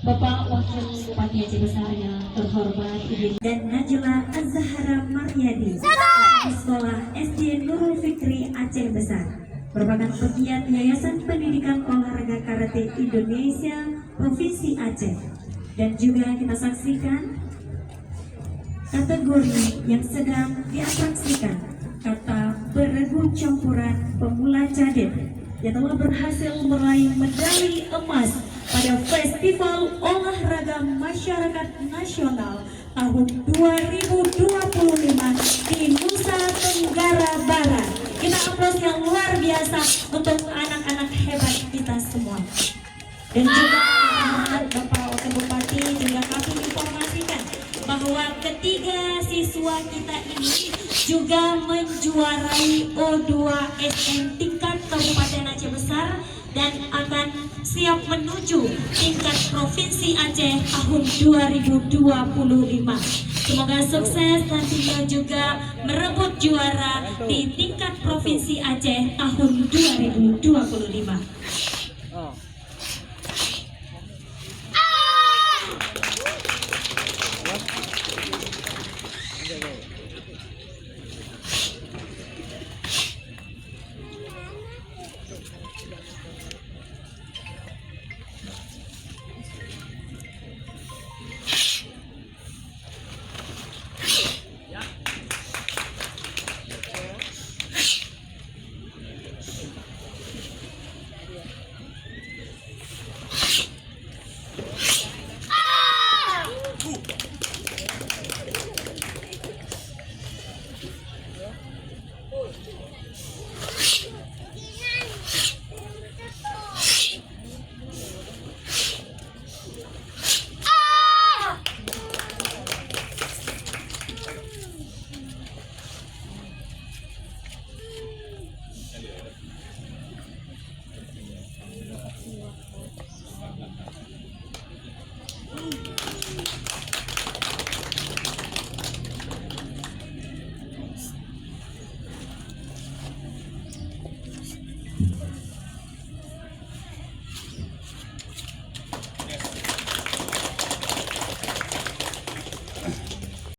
Bapak Wakil Bupati Aceh Besar yang terhormat Ibu dan Najla Az-Zahra Maryadi, Sekolah SD Nurul Fikri Aceh Besar, merupakan pegiat Yayasan Pendidikan Olahraga Karate Indonesia Provinsi Aceh. Dan juga kita saksikan kategori yang sedang diatraksikan, kata beregu campuran pemula cadet yang telah berhasil meraih medali emas pada Festival Olahraga Masyarakat Nasional tahun 2025 di Nusa Tenggara Barat. Kita aplaus yang luar biasa untuk anak-anak hebat kita semua. Dan juga Bapak Wakil Bupati, juga kami informasikan bahwa ketiga siswa kita ini juga menjuarai O2 SM tingkat Kabupaten Aceh Besar dan akan siap menuju tingkat Provinsi Aceh tahun 2025. Semoga sukses nantinya juga merebut juara di tingkat Provinsi Aceh tahun 2025.